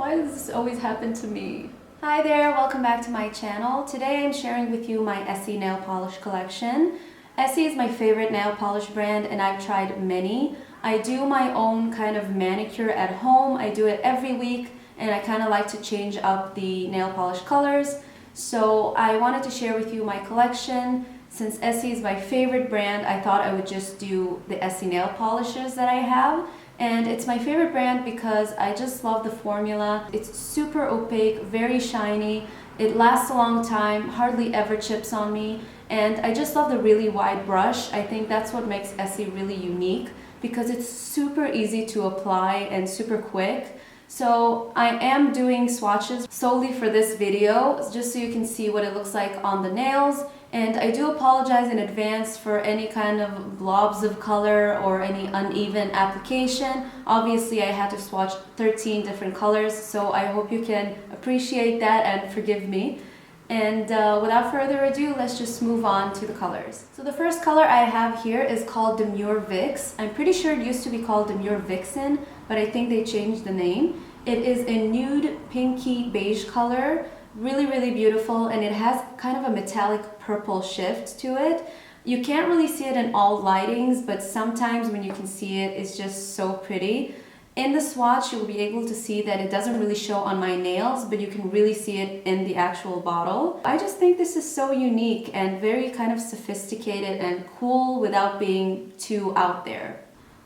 Why does this always happen to me? Hi there, welcome back to my channel. Today I'm sharing with you my Essie nail polish collection. Essie is my favorite nail polish brand and I've tried many. I do my own kind of manicure at home. I do it every week and I kind of like to change up the nail polish colors. So I wanted to share with you my collection. Since Essie is my favorite brand, I thought I would just do the Essie nail polishes that I have. And it's my favorite brand because I just love the formula. It's super opaque, very shiny. It lasts a long time, hardly ever chips on me. And I just love the really wide brush. I think that's what makes Essie really unique because it's super easy to apply and super quick. So I am doing swatches solely for this video, just so you can see what it looks like on the nails. And I do apologize in advance for any kind of blobs of color or any uneven application. Obviously, I had to swatch 13 different colors, so I hope you can appreciate that and forgive me. And without further ado, let's just move on to the colors. So the first color I have here is called Demure Vix. I'm pretty sure it used to be called Demure Vixen, but I think they changed the name. It is a nude pinky beige color. Really beautiful, and it has kind of a metallic purple shift to it. You can't really see it in all lightings, but sometimes when you can see it, it's just so pretty. In the swatch, you'll be able to see that it doesn't really show on my nails, but you can really see it in the actual bottle. I just think this is so unique and very kind of sophisticated and cool without being too out there.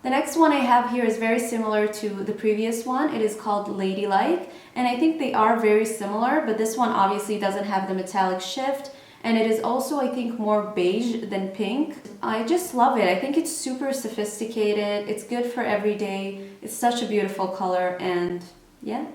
The next one I have here is very similar to the previous one. It is called Ladylike, and I think they are very similar, but this one obviously doesn't have the metallic shift, and it is also, I think, more beige than pink. I just love it. I think it's super sophisticated. It's good for every day. It's such a beautiful color, and yeah.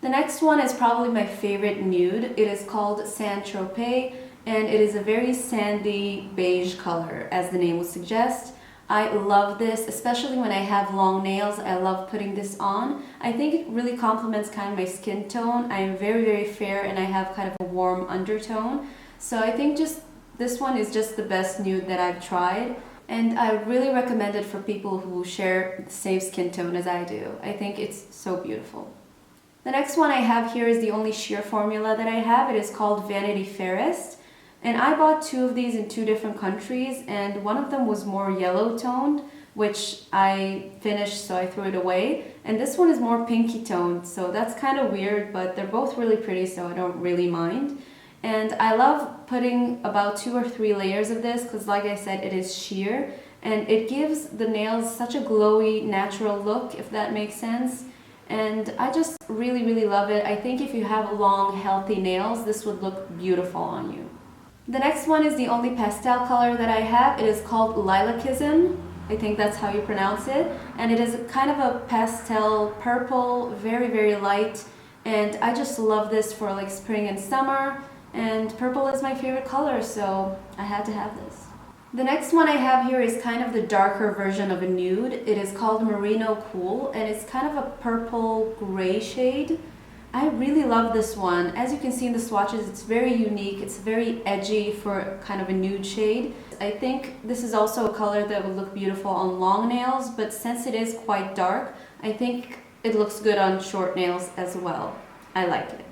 The next one is probably my favorite nude. It is called Saint Tropez, and it is a very sandy beige color, as the name would suggest. I love this, especially when I have long nails. I love putting this on. I think it really complements kind of my skin tone. I am very fair and I have kind of a warm undertone. So I think just this one is just the best nude that I've tried. And I really recommend it for people who share the same skin tone as I do. I think it's so beautiful. The next one I have here is the only sheer formula that I have. It is called Vanity Fairest. And I bought two of these in two different countries, and one of them was more yellow toned, which I finished, so I threw it away. And this one is more pinky toned, so that's kind of weird, but they're both really pretty, so I don't really mind. And I love putting about 2 or 3 layers of this, because like I said, it is sheer, and it gives the nails such a glowy, natural look, if that makes sense. And I just really love it. I think if you have long, healthy nails, this would look beautiful on you. The next one is the only pastel color that I have. It is called Lilacism. I think that's how you pronounce it. And it is kind of a pastel purple, very light. And I just love this for like spring and summer. And purple is my favorite color, so I had to have this. The next one I have here is kind of the darker version of a nude. It is called Merino Cool, and it's kind of a purple gray shade. I really love this one. As you can see in the swatches, it's very unique. It's very edgy for kind of a nude shade. I think this is also a color that would look beautiful on long nails, but since it is quite dark, I think it looks good on short nails as well. I like it.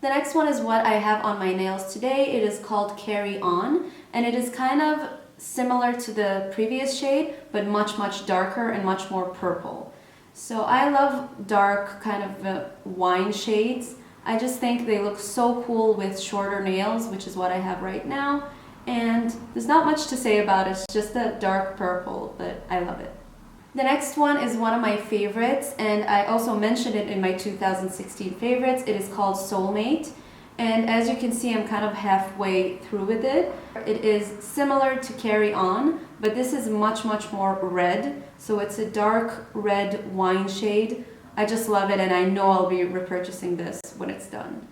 The next one is what I have on my nails today. It is called Carrion, and it is kind of similar to the previous shade, but much darker and much more purple. So I love dark kind of wine shades. I just think they look so cool with shorter nails, which is what I have right now. And there's not much to say about it, it's just a dark purple, but I love it. The next one is one of my favorites, and I also mentioned it in my 2016 favorites. It is called Soulmate. And as you can see, I'm kind of halfway through with it. It is similar to Carrion, but this is much more red. So it's a dark red wine shade. I just love it, and I know I'll be repurchasing this when it's done.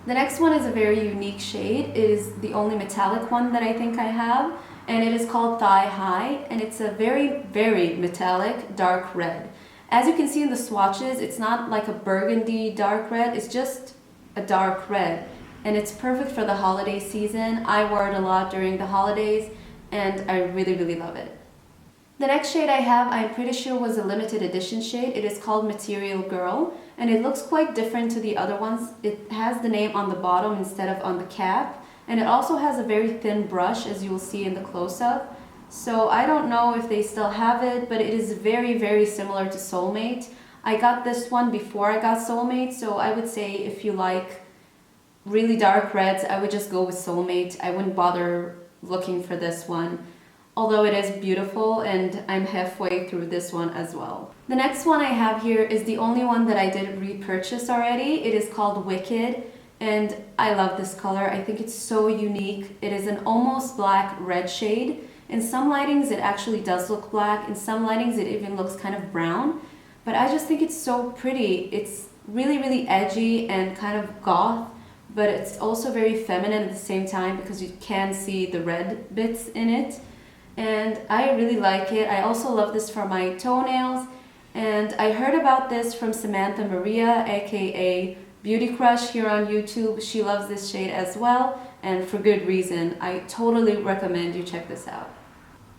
The next one is a very unique shade. It is the only metallic one that I think I have, and it is called Thigh High, and it's a very metallic dark red. As you can see in the swatches, it's not like a burgundy dark red, it's just a dark red, and it's perfect for the holiday season. I wear it a lot during the holidays, and I really love it. The next shade I have, I'm pretty sure was a limited edition shade. It is called Material Girl, and it looks quite different to the other ones. It has the name on the bottom instead of on the cap, and it also has a very thin brush, as you will see in the close-up. So I don't know if they still have it, but it is very, very similar to Soulmate. I got this one before I got Soulmate, so I would say if you like really dark reds, I would just go with Soulmate. I wouldn't bother looking for this one, although it is beautiful, and I'm halfway through this one as well. The next one I have here is the only one that I did repurchase already. It is called Wicked, and I love this color. I think it's so unique. It is an almost black red shade. In some lightings it actually does look black, in some lightings it even looks kind of brown, but I just think it's so pretty. It's really, really edgy and kind of goth, but it's also very feminine at the same time because you can see the red bits in it. And I really like it. I also love this for my toenails, and I heard about this from Samantha Maria, aka Beauty Crush, here on YouTube. She loves this shade as well, and for good reason. I totally recommend you check this out.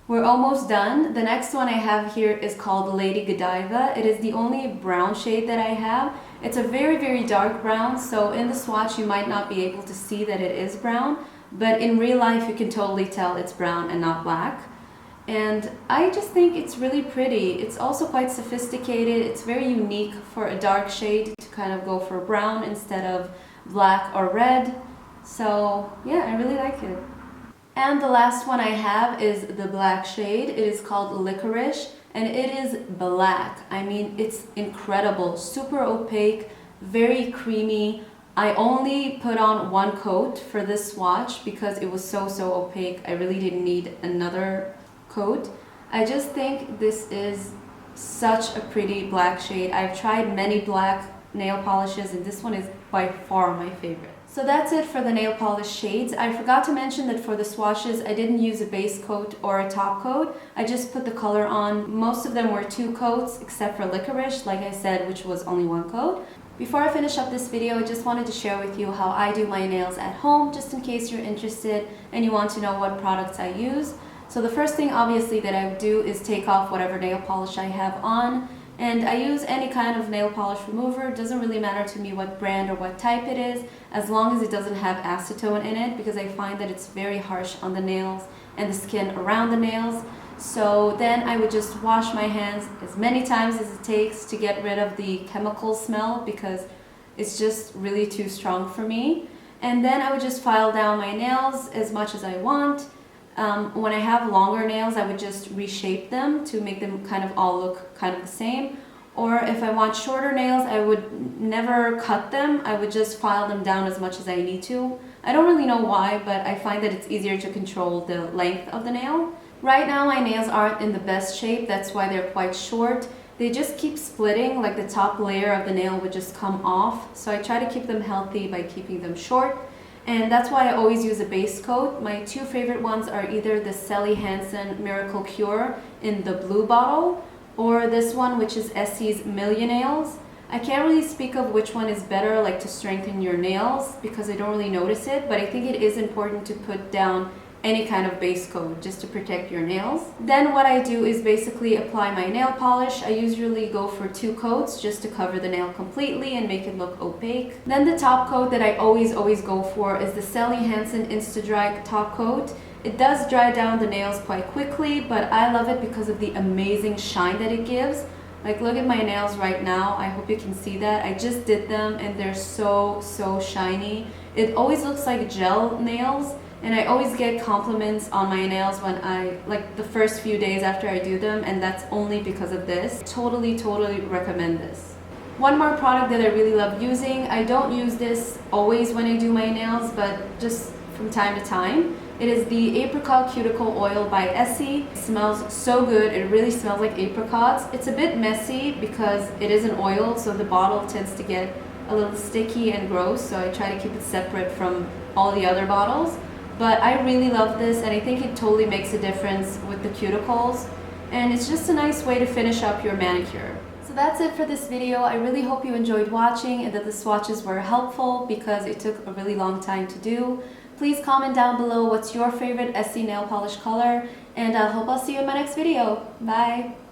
We're almost done. The next one I have here is called Lady Godiva. It is the only brown shade that I have. It's a very, very dark brown, so in the swatch you might not be able to see that it is brown, but in real life you can totally tell it's brown and not black. And I just think it's really pretty. It's also quite sophisticated. It's very unique for a dark shade to kind of go for brown instead of black or red. So yeah, I really like it. And the last one I have is the black shade. It is called Licorice, and it is black. I mean, it's incredible, super opaque, very creamy. I only put on one coat for this swatch because it was so opaque. I really didn't need another coat. I just think this is such a pretty black shade. I've tried many black nail polishes, and this one is by far my favorite. So that's it for the nail polish shades. I forgot to mention that for the swatches I didn't use a base coat or a top coat. I just put the color on. Most of them were 2 coats except for Licorice, like I said, which was only 1 coat. Before I finish up this video, I just wanted to share with you how I do my nails at home, just in case you're interested and you want to know what products I use. So the first thing obviously that I would do is take off whatever nail polish I have on, and I use any kind of nail polish remover. It doesn't really matter to me what brand or what type it is, as long as it doesn't have acetone in it, because I find that it's very harsh on the nails and the skin around the nails. So then I would just wash my hands as many times as it takes to get rid of the chemical smell, because it's just really too strong for me. And then I would just file down my nails as much as I want. When I have longer nails, I would just reshape them to make them kind of all look kind of the same. Or if I want shorter nails, I would never cut them. I would just file them down as much as I need to. I don't really know why, but I find that it's easier to control the length of the nail. Right now my nails aren't in the best shape, that's why they're quite short. They just keep splitting, like the top layer of the nail would just come off. So I try to keep them healthy by keeping them short. And that's why I always use a base coat. My 2 favorite ones are either the Soli Hansen Miracle Cure in the blue bottle, or this one, which is Essie's Millionails. I can't really speak of which one is better, like to strengthen your nails, because I don't really notice it, but I think it is important to put down any kind of base coat just to protect your nails. Then what I do is basically apply my nail polish. I usually go for 2 coats just to cover the nail completely and make it look opaque. Then the top coat that I always go for is the Soli Hansen Insta-Dry top coat. It does dry down the nails quite quickly, but I love it because of the amazing shine that it gives. Like, look at my nails right now. I hope you can see that. I just did them and they're so shiny. It always looks like gel nails. And I always get compliments on my nails when like the first few days after I do them, and that's only because of this. Totally recommend this. One more product that I really love using, I don't use this always when I do my nails, but just from time to time. It is the Apricot Cuticle Oil by Essie. It smells so good. It really smells like apricots. It's a bit messy because it is an oil, so the bottle tends to get a little sticky and gross, so I try to keep it separate from all the other bottles. But I really love this, and I think it totally makes a difference with the cuticles, and it's just a nice way to finish up your manicure. So that's it for this video. I really hope you enjoyed watching and that the swatches were helpful, because it took a really long time to do. Please comment down below what's your favorite Essie nail polish color, and I hope I'll see you in my next video. Bye!